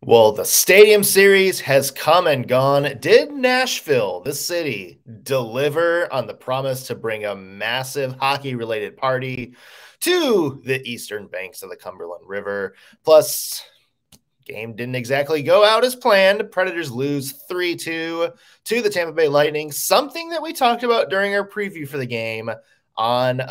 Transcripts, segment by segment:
Well, the Stadium Series has come and gone. Did Nashville, the city, deliver on the promise to bring a massive hockey-related party to the eastern banks of the Cumberland River? Plus, game didn't exactly go out as planned. Predators lose 3-2 to the Tampa Bay Lightning, something that we talked about during our preview for the game on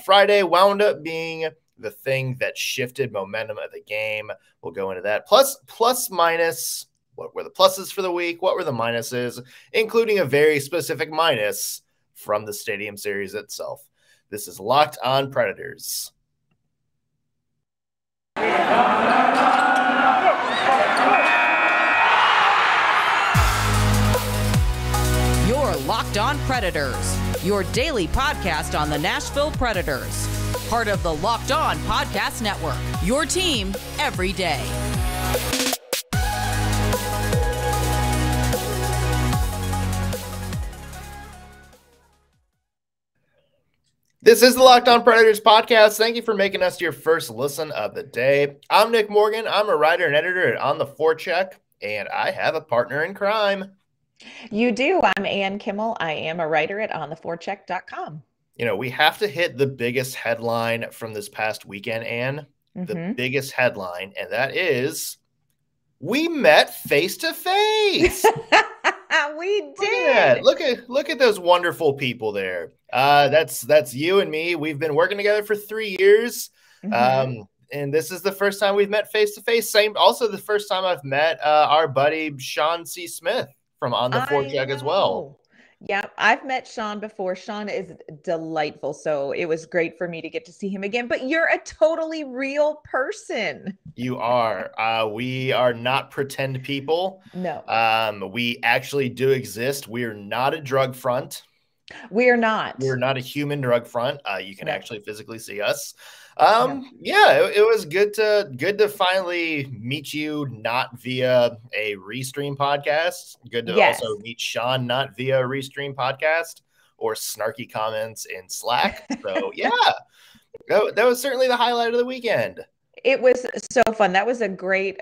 Friday wound up being the thing that shifted momentum of the game. We'll go into that. Plus, minus. What were the pluses for the week? What were the minuses, including a very specific minus from the Stadium Series itself? This is Locked On Predators. You're Locked On Predators, your daily podcast on the Nashville Predators. Part of the Locked On Podcast Network, your team every day. This is the Locked On Predators podcast. Thank you for making us your first listen of the day. I'm Nick Morgan. I'm a writer and editor at On the Forecheck, and I have a partner in crime. You do. I'm Ann Kimmel. I am a writer at ontheforecheck.com. You know, we have to hit the biggest headline from this past weekend, Ann. The biggest headline, and that is we met face to face. We did. Look at those wonderful people there. That's you and me. We've been working together for 3 years. And this is the first time we've met face to face. Also the first time I've met our buddy Sean C. Smith from On the Forecheck as well. Yeah, I've met Sean before. Sean is delightful. So it was great for me to get to see him again. But you're a totally real person. You are. We are not pretend people. No. We actually do exist. We are not a drug front. We are not. We're not a human drug front. You can actually physically see us. Yeah, it was good to finally meet you, not via a Restream podcast. Good to also meet Sean, not via a Restream podcast or snarky comments in Slack. So yeah, that was certainly the highlight of the weekend. It was so fun. That was a great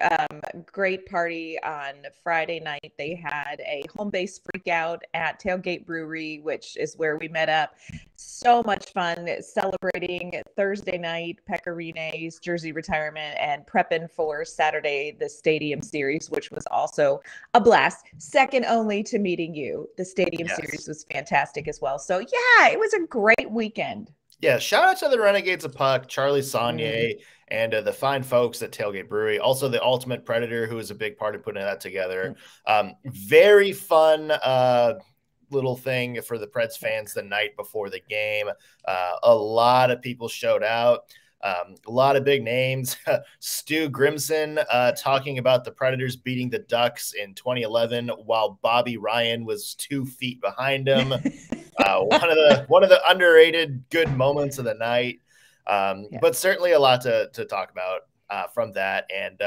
party on Friday night. They had a home base freak out at Tailgate Brewery, which is where we met up. So much fun celebrating Thursday night Pecorine's jersey retirement and prepping for Saturday, the Stadium Series, which was also a blast. Second only to meeting you. The Stadium Series was fantastic as well. So yeah, it was a great weekend. Yeah, shout out to the Renegades of Puck, Charlie Saunier, and the fine folks at Tailgate Brewery. Also, the Ultimate Predator, who was a big part of putting that together. Very fun little thing for the Preds fans the night before the game. A lot of people showed out. A lot of big names. Stu Grimson talking about the Predators beating the Ducks in 2011 while Bobby Ryan was 2 feet behind him. One of the underrated good moments of the night. But certainly a lot to talk about from that. And,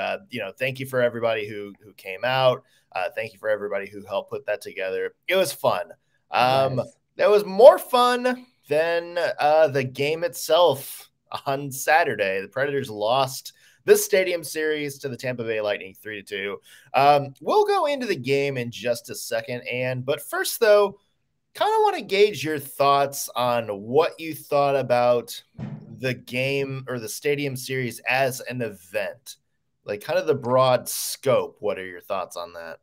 thank you for everybody who came out. Thank you for everybody who helped put that together. It was fun. That was more fun than the game itself on Saturday. The Predators lost the Stadium Series to the Tampa Bay Lightning 3-2. We'll go into the game in just a second, but first, though, kind of want to gauge your thoughts on what you thought about the game or the Stadium Series as an event, like kind of the broad scope. What are your thoughts on that?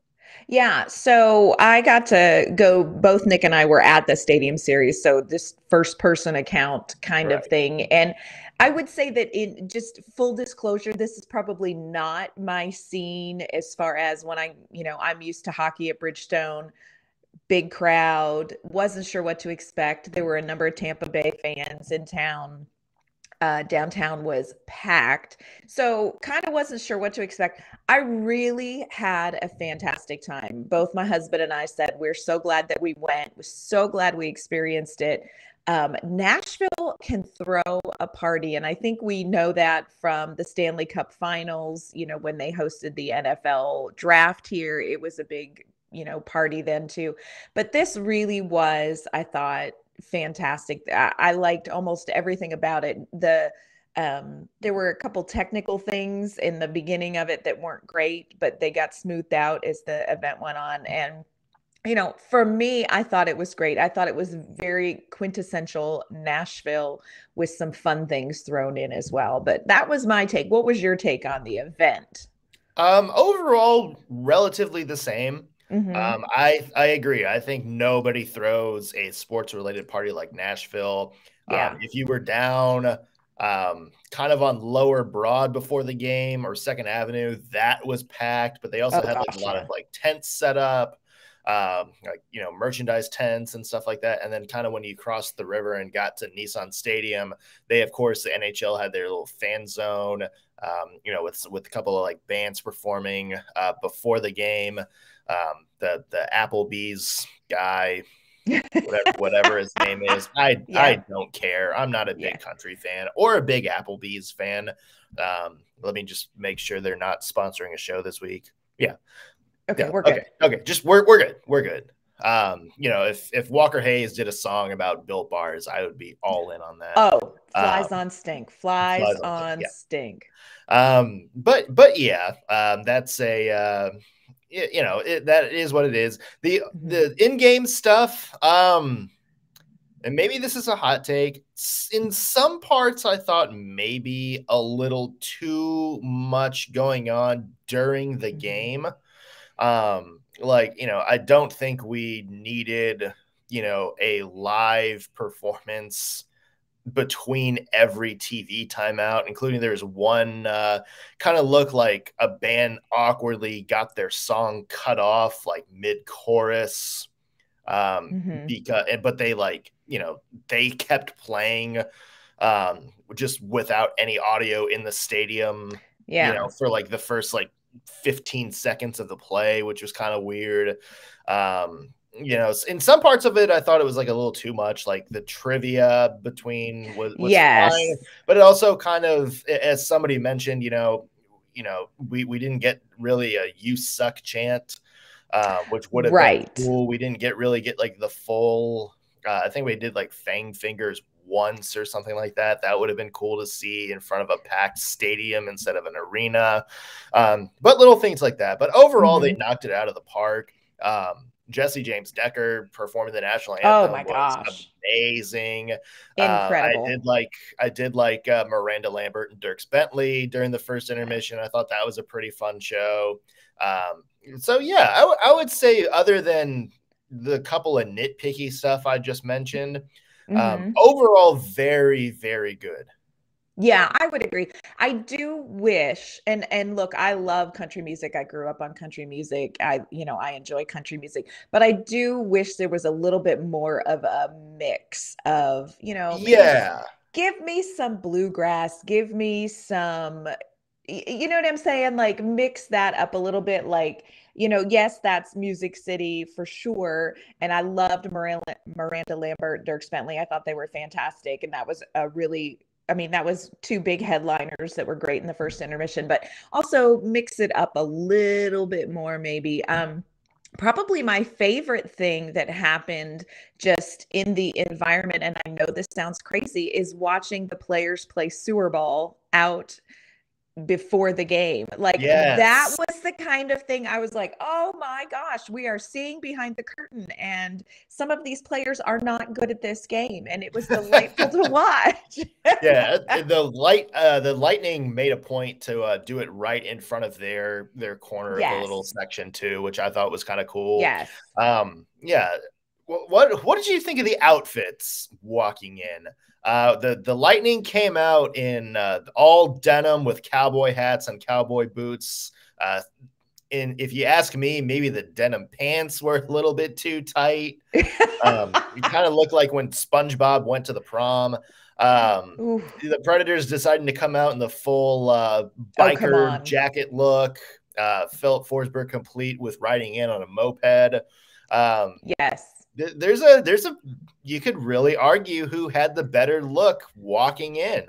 Yeah, so I got to go, both Nick and I were at the Stadium Series, so this first person account kind of thing. And I would say that in just full disclosure, this is probably not my scene as far as when I'm used to hockey at Bridgestone. Big crowd, wasn't sure what to expect. There were a number of Tampa Bay fans in town. Downtown was packed. So kind of wasn't sure what to expect. I really had a fantastic time. Both my husband and I said, we're so glad that we went. We're so glad we experienced it. Nashville can throw a party. And I think we know that from the Stanley Cup Finals, when they hosted the NFL draft here, it was a big party then too. But this really was, I thought, fantastic. I liked almost everything about it. The There were a couple technical things in the beginning of it that weren't great, but they got smoothed out as the event went on. And for me, I thought it was great. I thought it was very quintessential Nashville with some fun things thrown in as well. But that was my take. What was your take on the event? Overall, relatively the same. Mm-hmm. I agree. I think nobody throws a sports related party like Nashville. Yeah. If you were down kind of on Lower Broad before the game or Second Avenue, that was packed. But they also Oh had like a gosh, lot of yeah. like tents set up, like merchandise tents and stuff like that. And then kind of when you crossed the river and got to Nissan Stadium, they of course the NHL had their little fan zone. With a couple of like bands performing before the game. The Applebee's guy, whatever his name is, I Yeah. don't care. I'm not a Yeah. big country fan or a big Applebee's fan. Let me just make sure they're not sponsoring a show this week. Yeah. Okay, Yeah. we're good. Okay. Just we're good. We're good. If Walker Hayes did a song about Built Bars, I would be all in on that. Oh, flies on stink. Flies Flies on stink, on yeah. stink. But yeah, that's a that is what it is. The in-game stuff, and maybe this is a hot take. In some parts, I thought maybe a little too much going on during the game. I don't think we needed, a live performance between every TV timeout, including there's one kind of looked like a band awkwardly got their song cut off like mid-chorus. But they they kept playing just without any audio in the stadium, Yeah. for like the first like 15 seconds of the play, which was kind of weird. In some parts of it, I thought it was like a little too much. Like the trivia between was fine, Yes. but it also kind of, as somebody mentioned, we didn't get really a "you suck" chant, which would have been Right. cool. We didn't really get like the full. I think we did like Fang Fingers once or something like that. That would have been cool to see in front of a packed stadium instead of an arena. But little things like that. But overall, they knocked it out of the park. Jesse James Decker performing the national anthem Oh my was gosh. amazing. Incredible. I did like Miranda Lambert and Dierks Bentley during the first intermission. I thought that was a pretty fun show. So yeah, I would say other than the couple of nitpicky stuff I just mentioned, overall very, very good. Yeah, I would agree. I do wish, and look, I love country music. I grew up on country music. I enjoy country music, but I do wish there was a little bit more of a mix of, maybe Yeah. give me some bluegrass, give me some, you know what I'm saying? Like mix that up a little bit. Like, yes, that's Music City for sure. And I loved Miranda Lambert, Dierks Bentley. I thought they were fantastic. And that was that was two big headliners that were great in the first intermission, but also mix it up a little bit more, maybe. Probably my favorite thing that happened just in the environment, and I know this sounds crazy, is watching the players play sewer ball out before the game. Like that Yes. was the kind of thing I was like, oh my gosh, we are seeing behind the curtain, and some of these players are not good at this game, and it was delightful to watch. Yeah, the Lightning made a point to do it right in front of their corner of the little Yes. section too, which I thought was kind of cool. Yes. Yeah. What did you think of the outfits walking in? The Lightning came out in all denim with cowboy hats and cowboy boots. And if you ask me, maybe the denim pants were a little bit too tight. It kind of looked like when SpongeBob went to the prom. The Predators deciding to come out in the full biker jacket look. Philip Forsberg complete with riding in on a moped. Yes. There's a you could really argue who had the better look walking in.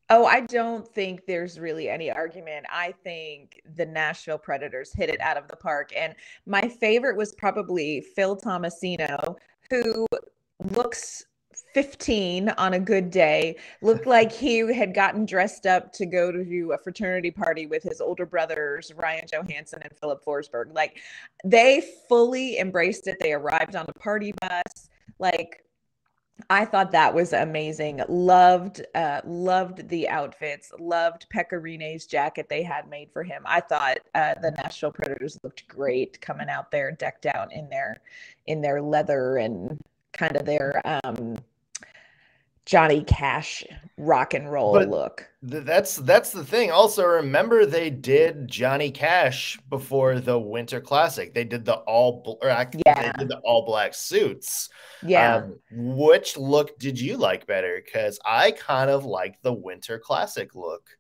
Oh, I don't think there's really any argument. I think the Nashville Predators hit it out of the park. And my favorite was probably Phil Tomasino, who looks 15 on a good day. Looked like he had gotten dressed up to go to a fraternity party with his older brothers, Ryan Johansen and Philip Forsberg. Like, they fully embraced it. They arrived on a party bus. Like, I thought that was amazing. Loved the outfits. Loved Pekka jacket they had made for him. I thought the Nashville Predators looked great coming out there, decked out in their leather and kind of their Johnny Cash rock and roll look. That's the thing. Also, remember they did Johnny Cash before the Winter Classic. They did the all black suits. Yeah. Which look did you like better? Because I kind of like the Winter Classic look.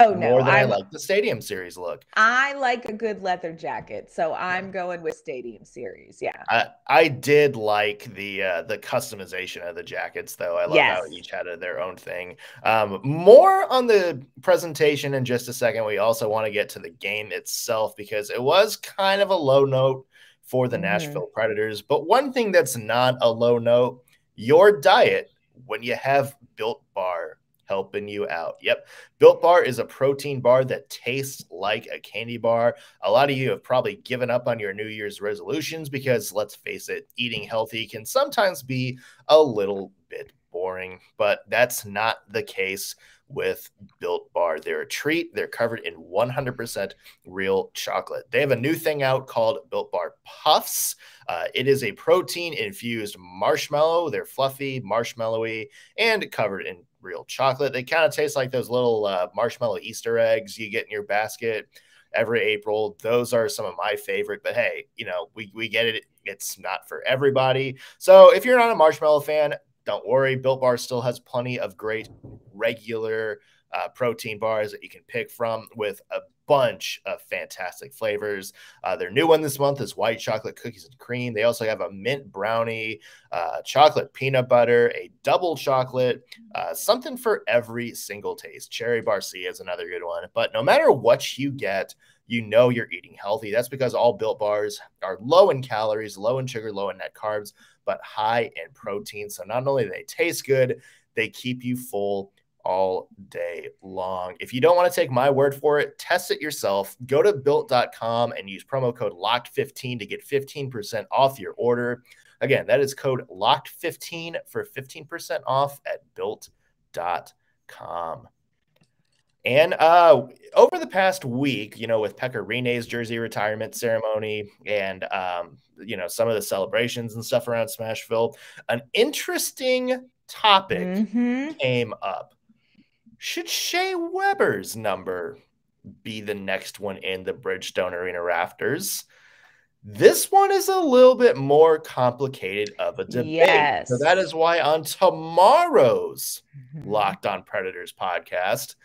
Oh, no. More than I like the Stadium Series look. I like a good leather jacket, so I'm going with Stadium Series. Yeah. I did like the customization of the jackets, though. I love how each had their own thing. More on the presentation in just a second. We also want to get to the game itself because it was kind of a low note for the Nashville Predators. But one thing that's not a low note, your diet when you have Built Bar helping you out. Yep. Built Bar is a protein bar that tastes like a candy bar. A lot of you have probably given up on your New Year's resolutions because, let's face it, eating healthy can sometimes be a little bit boring, but that's not the case with Built Bar. They're a treat. They're covered in 100% real chocolate. They have a new thing out called Built Bar Puffs. It is a protein-infused marshmallow. They're fluffy, marshmallowy, and covered in real chocolate. They kind of taste like those little marshmallow Easter eggs you get in your basket every April. Those are some of my favorite, but hey, we get it. It's not for everybody. So if you're not a marshmallow fan, don't worry. Built Bar still has plenty of great regular protein bars that you can pick from with a bunch of fantastic flavors. Their new one this month is white chocolate cookies and cream. They also have a mint brownie, chocolate peanut butter, a double chocolate, something for every single taste. Cherry Barcia is another good one. But no matter what you get, you're eating healthy. That's because all Built Bars are low in calories, low in sugar, low in net carbs, but high in protein. So not only do they taste good, they keep you full all day long. If you don't want to take my word for it, test it yourself. Go to built.com and use promo code LOCKED15 to get 15% off your order. Again, that is code LOCKED15 for 15% off at built.com. And over the past week, with Pekka Rinne's jersey retirement ceremony and, some of the celebrations and stuff around Smashville, an interesting topic came up. Should Shea Weber's number be the next one in the Bridgestone Arena rafters? This one is a little bit more complicated of a debate. Yes. So that is why on tomorrow's Locked On Predators podcast,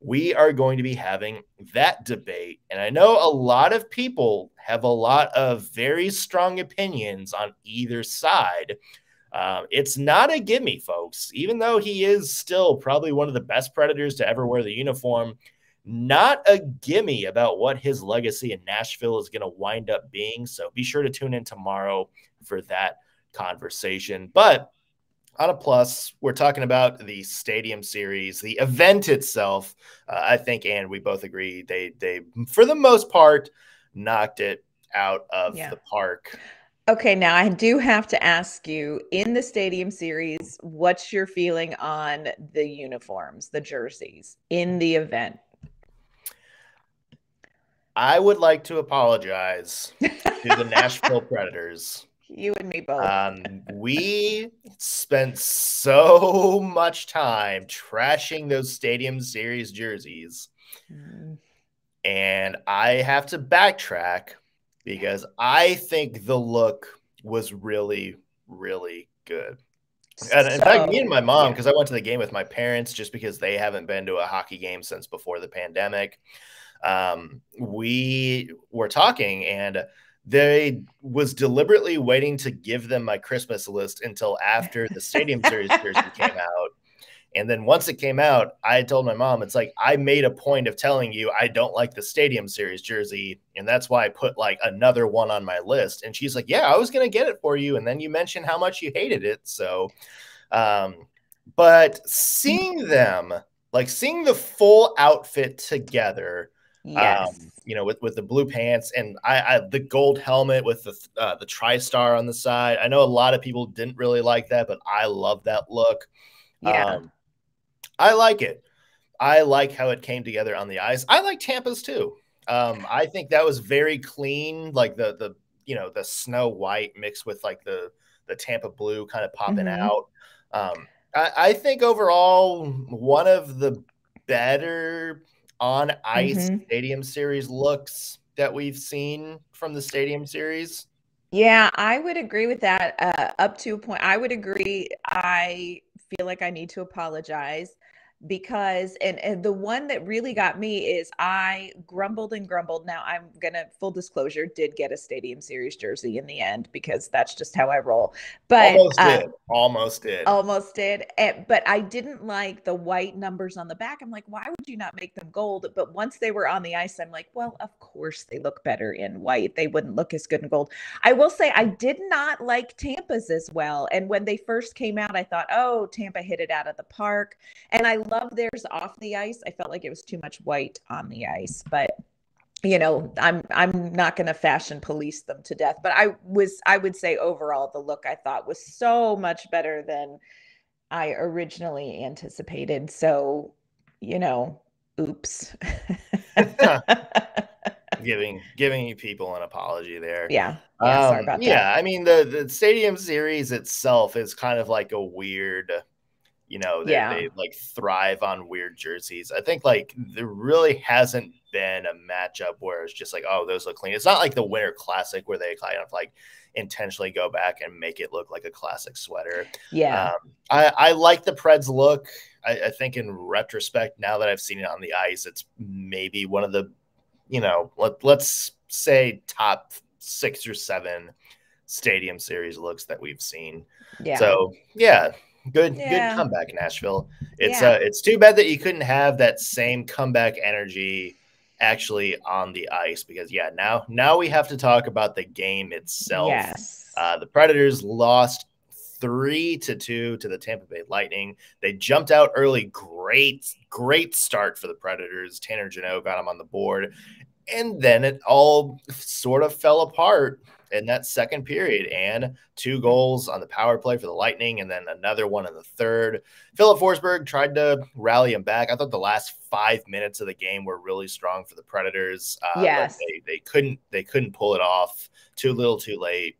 we are going to be having that debate. And I know a lot of people have a lot of very strong opinions on either side. It's not a gimme, folks. Even though he is still probably one of the best Predators to ever wear the uniform, not a gimme about what his legacy in Nashville is going to wind up being. So be sure to tune in tomorrow for that conversation. But on a plus, we're talking about the Stadium Series, the event itself. I think, and we both agree, they for the most part knocked it out of the park. Okay, now I do have to ask you, in the Stadium Series, what's your feeling on the uniforms, the jerseys in the event? I would like to apologize to the Nashville Predators. You and me both. We spent so much time trashing those Stadium Series jerseys. And I have to backtrack because I think the look was really, really good. And in fact, me and my mom, because I went to the game with my parents just because they haven't been to a hockey game since before the pandemic, we were talking, and they was deliberately waiting to give them my Christmas list until after the Stadium Series jersey came out. And then once it came out, I told my mom, it's like, I made a point of telling you I don't like the Stadium Series jersey, and that's why I put like another one on my list. And she's like, yeah, I was going to get it for you. And then you mentioned how much you hated it. So But seeing them, like seeing the full outfit together, Yes. with the blue pants and the gold helmet with the TriStar on the side. I know a lot of people didn't really like that, but I love that look. Yeah. I like it. I like how it came together on the ice. I like Tampa's too. I think that was very clean, like the snow white mixed with like the Tampa blue kind of popping out. I think overall one of the better on ice Stadium Series looks that we've seen from the Stadium Series. Yeah, I would agree with that. Up to a point, I would agree. I feel like I need to apologize because, and the one that really got me is I grumbled and grumbled. Now I'm gonna, full disclosure, did get a Stadium Series jersey in the end because that's just how I roll. But Almost did. Almost did. But I didn't like the white numbers on the back. I'm like, why would you not make them gold? But once they were on the ice, I'm like, well, of course they look better in white. They wouldn't look as good in gold. I will say I did not like Tampa's as well. And when they first came out, I thought, oh, Tampa hit it out of the park. And I love theirs off the ice. I felt like it was too much white on the ice. But I'm not going to fashion police them to death, but I would say overall the look I thought was so much better than I originally anticipated. So, oops. giving you people an apology there. Yeah. Sorry about that. Yeah, I mean the Stadium Series itself is kind of like a weird, they like thrive on weird jerseys. I think like there really hasn't been a matchup where it's just like, oh, those look clean. It's not like the Winter Classic where they kind of like intentionally go back and make it look like a classic sweater. Yeah. I like the Preds look. I think in retrospect, now that I've seen it on the ice, it's maybe one of the, let's say top 6 or 7 Stadium Series looks that we've seen. Yeah. So yeah. Good comeback, Nashville. It's too bad that you couldn't have that same comeback energy actually on the ice because now we have to talk about the game itself. Yes. The Predators lost 3-2 to the Tampa Bay Lightning. They jumped out early. Great start for the Predators. Tanner Jeannot got them on the board. And then it all sort of fell apart in that second period, and 2 goals on the power play for the Lightning and then another one in the third. Philip Forsberg tried to rally him back. I thought the last 5 minutes of the game were really strong for the Predators. Yes. They couldn't pull it off. Too little, too late.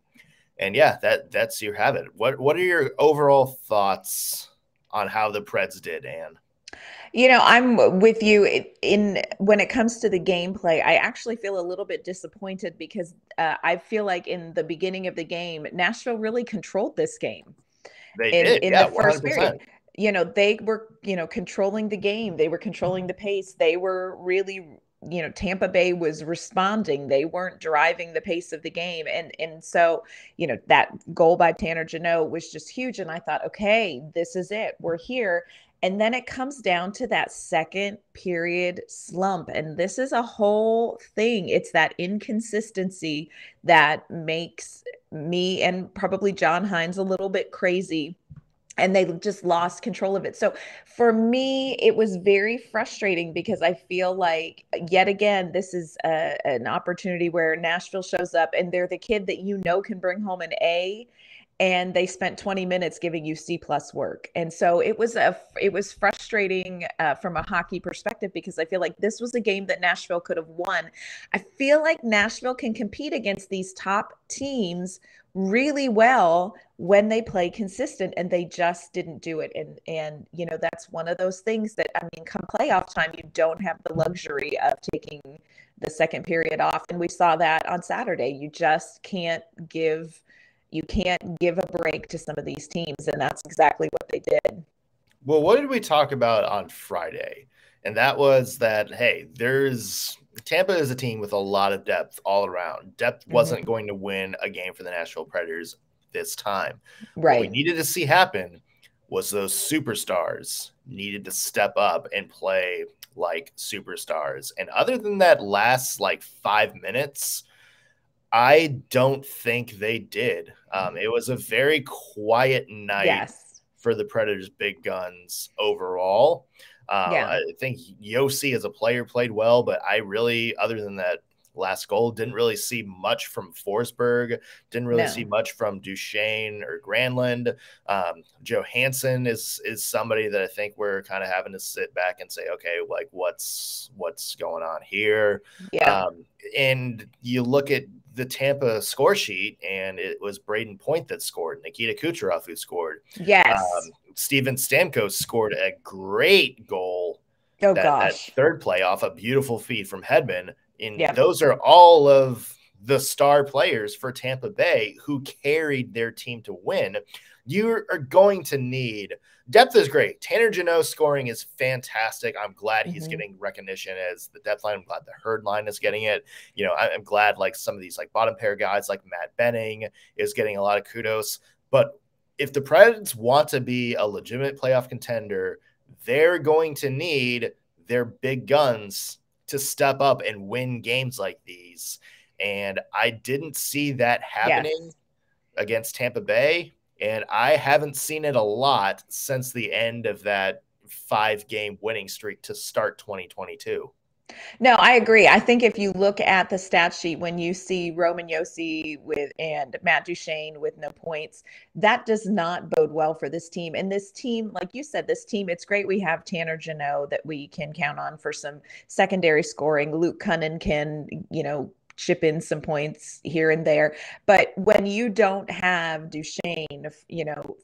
And yeah, that's your habit. What are your overall thoughts on how the Preds did, Anne? I'm with you in when it comes to the gameplay. I actually feel a little bit disappointed because I feel like in the beginning of the game, Nashville really controlled this game. They did, in the first 100%. period. They were, controlling the game. They were controlling the pace. They were really, Tampa Bay was responding. They weren't driving the pace of the game. And so, that goal by Tanner Jeannot was just huge. And I thought, okay, this is it. We're here. And then it comes down to that second period slump. And this is a whole thing. It's that inconsistency that makes me and probably John Hines a little bit crazy. And they just lost control of it. So for me, it was very frustrating because I feel like, yet again, this is an opportunity where Nashville shows up and they're the kid that can bring home an A. And they spent 20 minutes giving you C+ work. And so it was frustrating from a hockey perspective because I feel like this was a game that Nashville could have won. I feel like Nashville can compete against these top teams really well when they play consistent, and they just didn't do it. And that's one of those things that, come playoff time, you don't have the luxury of taking the second period off. And we saw that on Saturday. You just can't give a break to some of these teams, and that's exactly what they did. Well, what did we talk about on Friday? And that was that, hey, Tampa is a team with a lot of depth all around. Depth wasn't going to win a game for the Nashville Predators this time. Right. What we needed to see happen was those superstars needed to step up and play like superstars. And other than that last 5 minutes, I don't think they did. It was a very quiet night for the Predators' big guns overall. Yeah. I think Yossi as a player played well, but I really, other than that last goal, didn't really see much from Forsberg, didn't really see much from Duchesne or Granlund. Johansen is somebody that I think we're kind of having to sit back and say, okay, like what's going on here? Yeah. And you look at the Tampa score sheet, and it was Braden Point that scored, Nikita Kucherov who scored. Yes. Steven Stamkos scored a great goal. Oh, that gosh. third play off a beautiful feed from Hedman. And Yep. those are all of the star players for Tampa Bay who carried their team to win. You are going to need depth is great. Tanner Jeannot scoring is fantastic. I'm glad he's getting recognition as the depth line. I'm glad the Herd line is getting it. You know, I'm glad like some of these like bottom pair guys like Matt Benning is getting a lot of kudos. But if the Preds want to be a legitimate playoff contender, they're going to need their big guns to step up and win games like these. And I didn't see that happening against Tampa Bay. And I haven't seen it a lot since the end of that 5-game winning streak to start 2022. No, I agree. I think if you look at the stat sheet, when you see Roman Josi and Matt Duchesne with no points, that does not bode well for this team. And this team, like you said, this team, it's great we have Tanner Jeannot that we can count on for some secondary scoring. Luke Cunnin can, chip in some points here and there. But when you don't have Duchesne,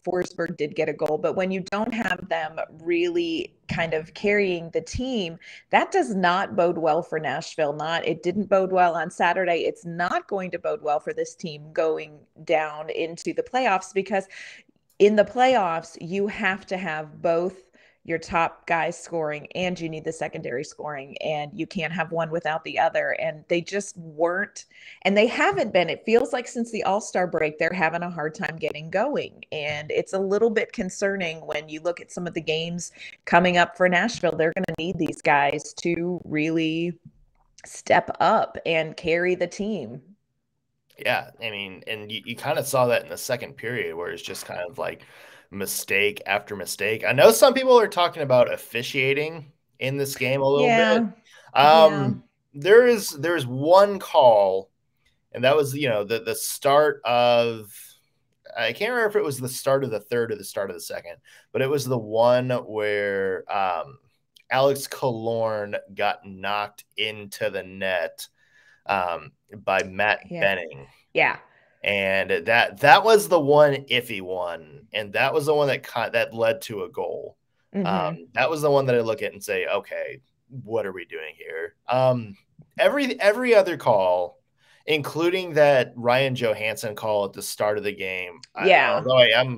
Forsberg did get a goal, but when you don't have them really kind of carrying the team, that does not bode well for Nashville. It didn't bode well on Saturday. It's not going to bode well for this team going down into the playoffs, because in the playoffs, you have to have both your top guys scoring and you need the secondary scoring, and you can't have one without the other. And they just weren't, and they haven't been. It feels like since the All-Star break, they're having a hard time getting going. And it's a little bit concerning when you look at some of the games coming up for Nashville. They're going to need these guys to really step up and carry the team. Yeah, I mean, and you kind of saw that in the second period where it's just kind of like mistake after mistake. I know some people are talking about officiating in this game a little bit. There's one call, and that was the start of, I can't remember if it was the start of the third or the start of the second, but it was the one where Alex Killorn got knocked into the net by Matt Benning. Yeah. And that was the one iffy one, and that was the one that led to a goal. That was the one that I look at and say, okay, what are we doing here? Every other call, including that Ryan Johansen call at the start of the game. Although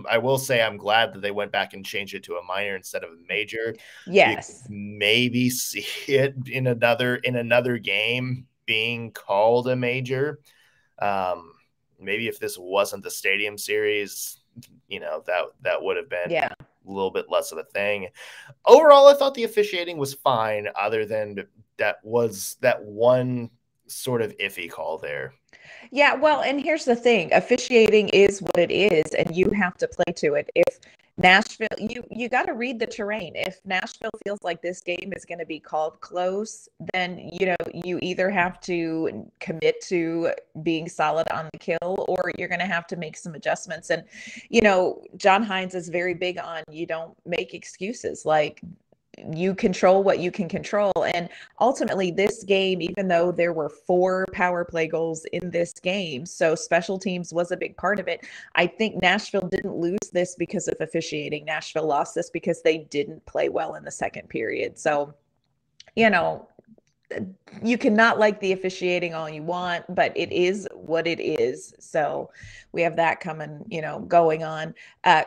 I will say I'm glad that they went back and changed it to a minor instead of a major. Yes. Maybe see it in another game being called a major. Maybe if this wasn't the Stadium Series, that would have been a little bit less of a thing. Overall, I thought the officiating was fine, other than that one sort of iffy call there. Yeah, well, and here's the thing. Officiating is what it is, and you have to play to it. If Nashville, you got to read the terrain. If Nashville feels like this game is going to be called close, then, you either have to commit to being solid on the kill, or you're going to have to make some adjustments. And, John Hines is very big on, you don't make excuses. Like, you control what you can control. And ultimately this game, even though there were 4 power play goals in this game, so special teams was a big part of it, I think Nashville didn't lose this because of officiating. Nashville lost this because they didn't play well in the second period. So, you cannot like the officiating all you want, but it is what it is. So we have that going on.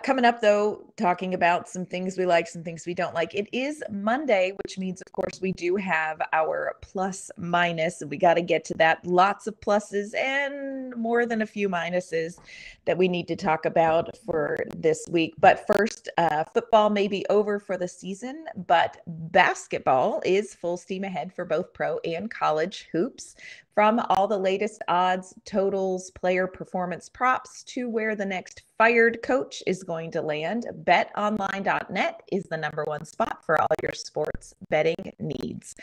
Coming up, though, talking about some things we like, some things we don't like. It is Monday, which means, of course, we do have our plus minus. We got to get to that. Lots of pluses and more than a few minuses that we need to talk about for this week. But first, football may be over for the season, but basketball is full steam ahead for both pro and college hoops. From all the latest odds, totals, player performance props to where the next fired coach is going to land, betonline.net is the #1 spot for all your sports betting needs.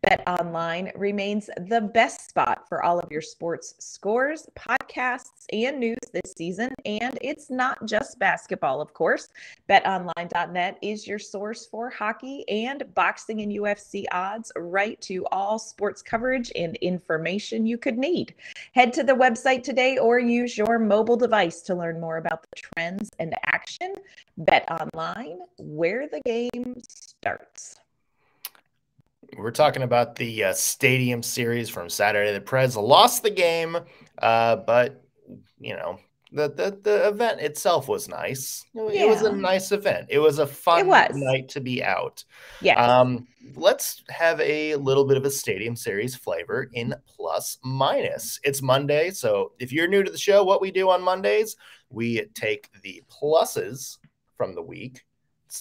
BetOnline remains the best spot for all of your sports scores, podcasts, and news this season. And it's not just basketball, of course. BetOnline.net is your source for hockey and boxing and UFC odds, right to all sports coverage and information you could need. Head to the website today or use your mobile device to learn more about the trends and action. BetOnline, where the game starts. We're talking about the Stadium Series from Saturday. The Preds lost the game, but you know, the event itself was nice. It was a nice event. It was a fun night to be out. Yeah. Let's have a little bit of a Stadium Series flavor in plus minus. It's Monday, so if you're new to the show, what we do on Mondays, we take the pluses from the week,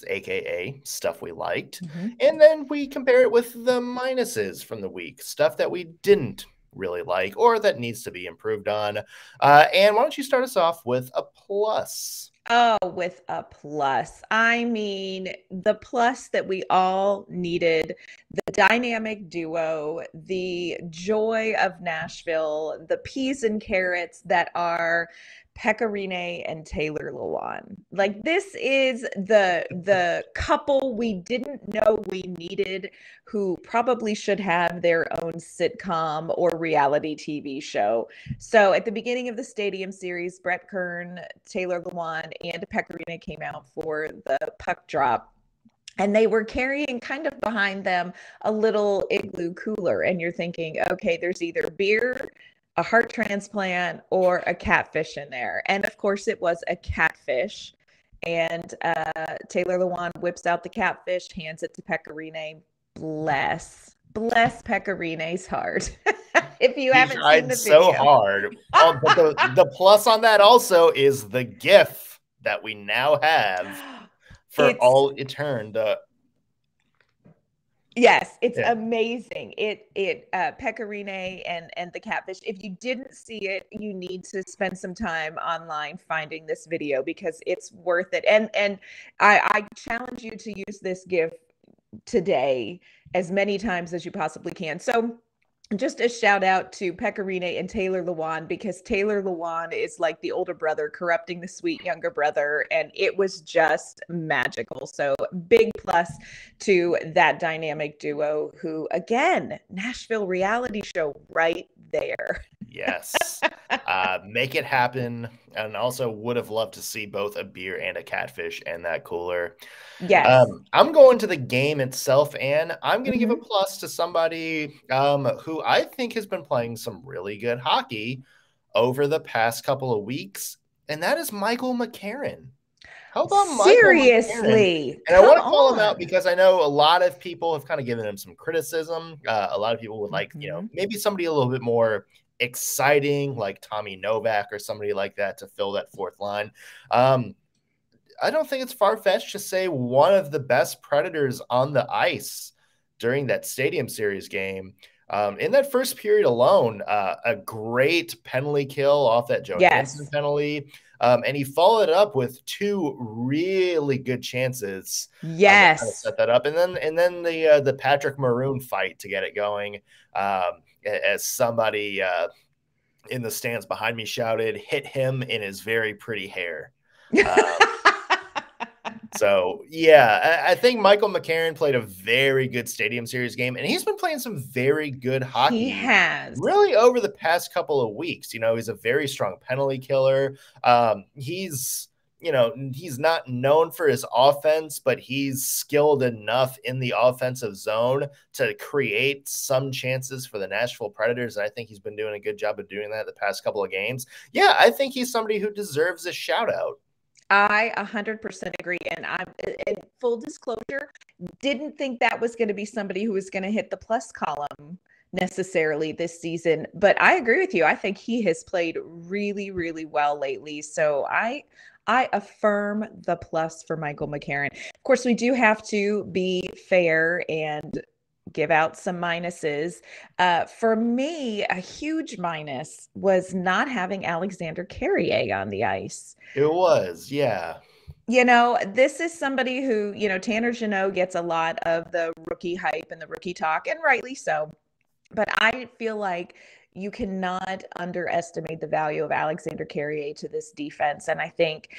aka stuff we liked, and then we compare it with the minuses from the week, stuff that we didn't really like or that needs to be improved on. And why don't you start us off with a plus? Oh, with a plus. I mean, the plus that we all needed, the dynamic duo, the joy of Nashville, the peas and carrots that are Pekka Rinne and Taylor Lewan. Like, this is the couple we didn't know we needed, who probably should have their own sitcom or reality TV show. So at the beginning of the Stadium Series, Brett Kern, Taylor Lewan, and Pekka Rinne came out for the puck drop. And they were carrying kind of behind them a little igloo cooler. And you're thinking, okay, there's either beer, a heart transplant, or a catfish in there. And of course it was a catfish. And Taylor Lewan whips out the catfish, hands it to Pekka Rinne. Bless Pekka Rinne's heart. If you haven't seen the video. So hard. But the plus on that also is the GIF that we now have for all eternity. Yes, it's amazing. Pekka Rinne and the catfish. If you didn't see it, you need to spend some time online finding this video because it's worth it. And I challenge you to use this GIF today as many times as you possibly can. So just a shout out to Pekka Rinne and Taylor Lewan, because Taylor Lewan is like the older brother corrupting the sweet younger brother, and it was just magical. So big plus to that dynamic duo, who, again, Nashville reality show right there. Yes. Make it happen. And also would have loved to see both a beer and a catfish and that cooler. Yes. I'm going to the game itself, and I'm going to give a plus to somebody who I think has been playing some really good hockey over the past couple of weeks, and that is Michael McCarron. How about Seriously? And I want to call him out because I know a lot of people have kind of given him some criticism. A lot of people would like, maybe somebody a little bit more exciting, like Tommy Novak or somebody like that, to fill that fourth line. I don't think it's far-fetched to say one of the best Predators on the ice during that Stadium Series game. In that first period alone, a great penalty kill off that Johansen penalty. And he followed it up with two really good chances. Yes. To set that up. And then the Patrick Maroon fight to get it going. As somebody in the stands behind me shouted, hit him in his very pretty hair. So, yeah, I think Michael McCarron played a very good Stadium Series game, and he's been playing some very good hockey. He has. Really over the past couple of weeks. He's a very strong penalty killer. He's not known for his offense, but he's skilled enough in the offensive zone to create some chances for the Nashville Predators, and I think he's been doing a good job of doing that the past couple of games. Yeah, I think he's somebody who deserves a shout-out. I 100% agree. And I'm, in full disclosure, didn't think that was going to be somebody who was going to hit the plus column necessarily this season. But I agree with you. I think he has played really, really well lately. So I affirm the plus for Michael McCarron. Of course, we do have to be fair and give out some minuses. For me, a huge minus was not having Alexander Carrier on the ice. It was, yeah. This is somebody who, Tanner Jeannot gets a lot of the rookie hype and the rookie talk, and rightly so. But I feel like you cannot underestimate the value of Alexander Carrier to this defense. And I think,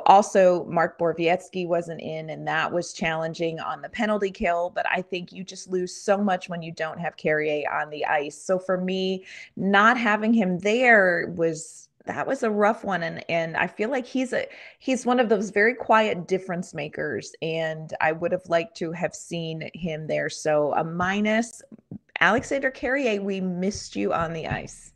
also Mark Borowiecki wasn't in, and that was challenging on the penalty kill. But I think you just lose so much when you don't have Carrier on the ice. So for me, not having him there was a rough one. And I feel like he's one of those very quiet difference makers. And I would have liked to have seen him there. So a minus. Alexander Carrier, we missed you on the ice.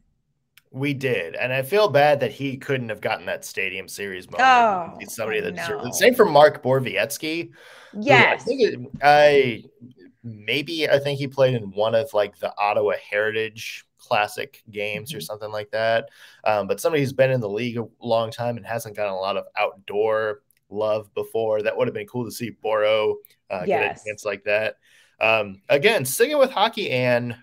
We did, and I feel bad that he couldn't have gotten that Stadium Series moment. Oh, He's somebody that deserves it. Same for Mark Borowiecki. Yes, I think he played in one of like the Ottawa Heritage Classic games or something like that. But somebody who's been in the league a long time and hasn't gotten a lot of outdoor love before. That would have been cool to see Boro get a chance like that. Again, sticking with hockey, and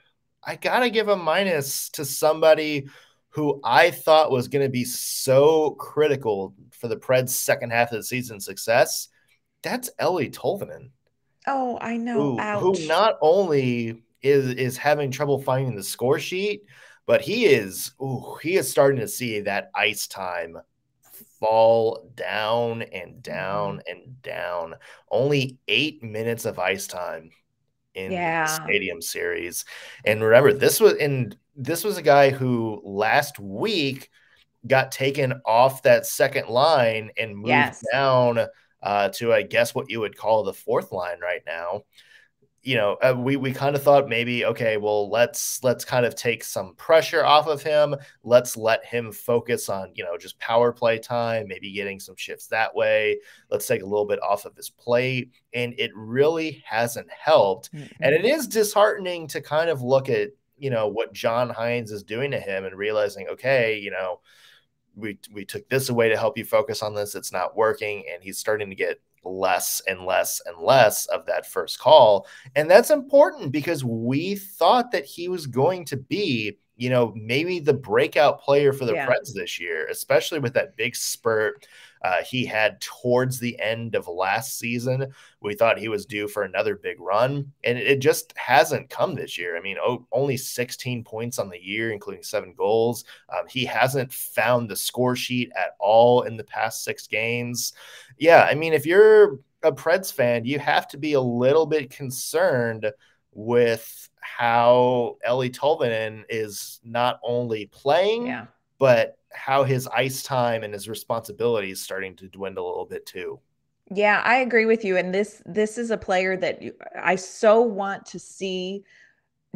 I gotta give a minus to somebody who I thought was going to be so critical for the Preds' second half of the season success. That's Eeli Tolvanen. Oh, I know. Who not only is having trouble finding the score sheet, but he is starting to see that ice time fall down and down and down. Only 8 minutes of ice time in the Stadium Series. And remember, this was a guy who last week got taken off that second line and moved down to, I guess, what you would call the fourth line right now. We kind of thought maybe, okay, well, let's kind of take some pressure off of him. Let's let him focus on, just power play time, maybe getting some shifts that way. Let's take a little bit off of his plate. And it really hasn't helped. And it is disheartening to kind of look at, what John Hynes is doing to him and realizing, okay, we took this away to help you focus on this. It's not working. And he's starting to get less and less and less of that first call. And that's important because we thought that he was going to be, maybe the breakout player for the Preds this year, especially with that big spurt he had towards the end of last season. We thought he was due for another big run, and it just hasn't come this year. I mean, only 16 points on the year, including 7 goals. He hasn't found the score sheet at all in the past 6 games. Yeah, I mean, if you're a Preds fan, you have to be a little bit concerned with how Eeli Tolvanen is not only playing, but how his ice time and his responsibility is starting to dwindle a little bit too. Yeah, I agree with you. And this is a player that I so want to see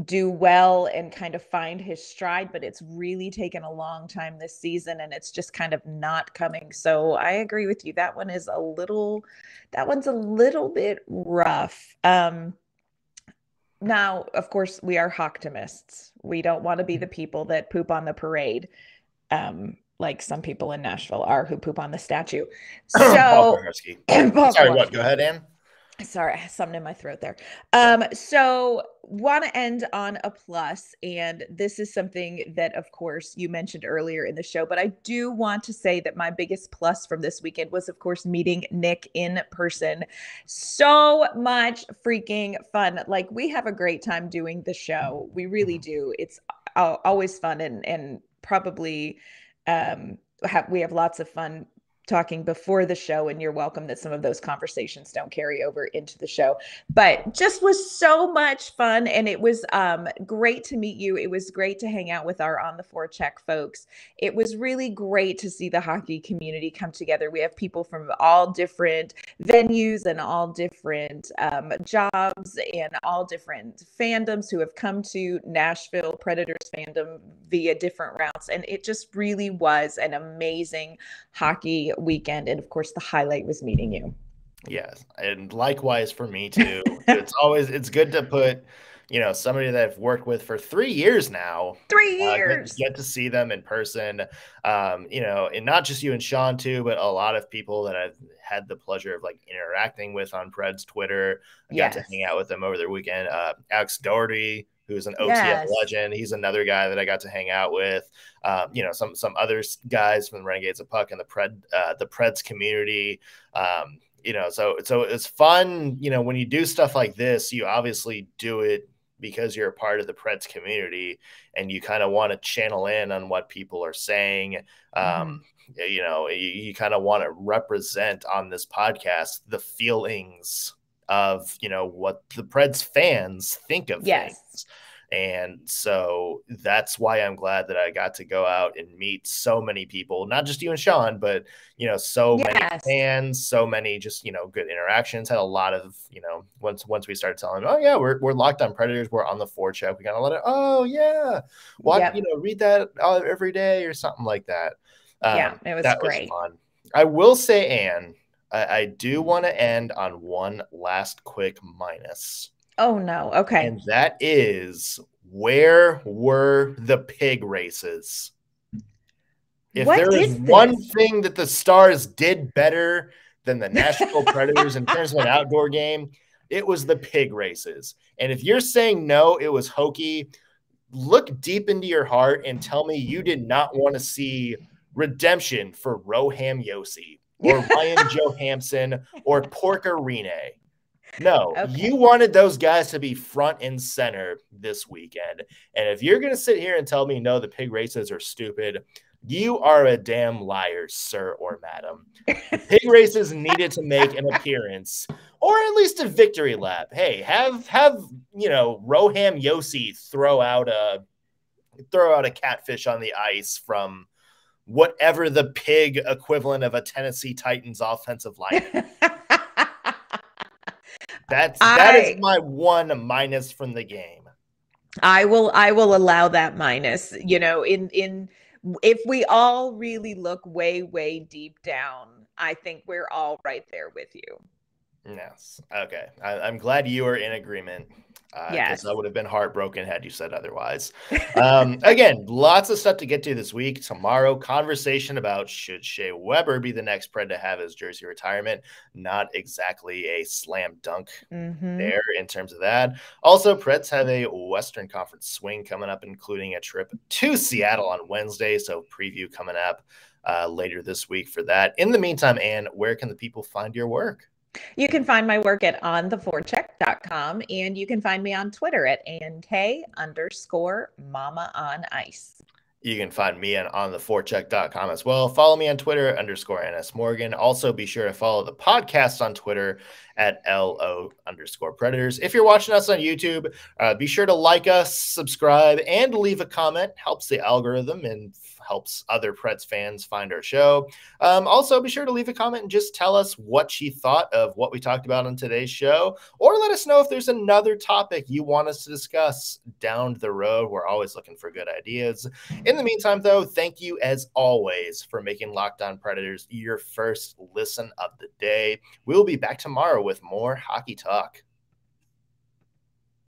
do well and kind of find his stride, but it's really taken a long time this season and it's just kind of not coming. So I agree with you. That one's a little bit rough. Now, of course, we are Hawktimists. We don't want to be the people that poop on the parade. Like some people in Nashville are who poop on the statue. So, sorry, what? Go ahead, Ann. Sorry, I have something in my throat there. So want to end on a plus, and this is something that, of course, you mentioned earlier in the show, but I do want to say that my biggest plus from this weekend was, of course, meeting Nick in person. So much freaking fun. Like, we have a great time doing the show. We really do. It's always fun, and probably we have lots of fun talking before the show, and you're welcome that some of those conversations don't carry over into the show, but just was so much fun. And it was great to meet you. It was great to hang out with our On the Forecheck folks. It was really great to see the hockey community come together. We have people from all different venues and all different jobs and all different fandoms who have come to Nashville Predators fandom via different routes. And it just really was an amazing hockey weekend. And of course, the highlight was meeting you. Yes. And likewise for me too. It's good to put somebody that I've worked with for 3 years now. 3 years. Get to see them in person. And not just you and Sean too, but a lot of people that I've had the pleasure of like interacting with on Preds Twitter. I got to hang out with them over the weekend. Alex Doherty, who's an OTM legend. He's another guy that I got to hang out with. Some other guys from the Renegades of Puck and the Preds community. So it's fun. When you do stuff like this, you obviously do it because you're a part of the Preds community and you kind of want to channel in on what people are saying. You kind of want to represent on this podcast the feelings of, what the Preds fans think of things. And so that's why I'm glad that I got to go out and meet so many people, not just you and Sean, but, so many fans, so many just, good interactions. Had a lot of, once we started telling them, oh yeah, we're Locked On Predators. We're on the forecheck. We kind of let it, oh yeah. Read that every day or something like that. It was great. Was fun. I will say, Anne, I do want to end on one last quick minus. Oh, no. Okay. And that is, where were the pig races? If there is one thing that the Stars did better than the Nashville Predators in terms of an outdoor game, it was the pig races. And if you're saying no, it was hokey, look deep into your heart and tell me you did not want to see redemption for Roham Yossi or Ryan Johansen or Porker Rene. No, you wanted those guys to be front and center this weekend. And if you're going to sit here and tell me, no, the pig races are stupid, you are a damn liar, sir or madam. The pig races needed to make an appearance or at least a victory lap. Hey, have Roham Yossi throw out a catfish on the ice from whatever the pig equivalent of a Tennessee Titans offensive line. That is my one minus from the game. I will allow that minus. If we all really look way, way deep down, I think we're all right there with you. Yes. Okay. I'm glad you are in agreement. Yes. I would have been heartbroken had you said otherwise. Again, lots of stuff to get to this week. Tomorrow, conversation about should Shea Weber be the next Pred to have his jersey retirement. Not exactly a slam dunk there in terms of that. Also, Preds have a Western Conference swing coming up, including a trip to Seattle on Wednesday. So preview coming up later this week for that. In the meantime, Anne, where can the people find your work? You can find my work at ontheforecheck.com, and you can find me on Twitter at ANK_Mama on Ice. You can find me on ontheforecheck.com as well. Follow me on Twitter _NS Morgan. Also, be sure to follow the podcast on Twitter at LO_Predators. If you're watching us on YouTube, be sure to like us, subscribe, and leave a comment. Helps the algorithm and helps other Preds fans find our show. Also, be sure to leave a comment and just tell us what you thought of what we talked about on today's show, or let us know if there's another topic you want us to discuss down the road. We're always looking for good ideas. In the meantime, though, thank you as always for making Locked On Predators your first listen of the day. We'll be back tomorrow with more hockey talk.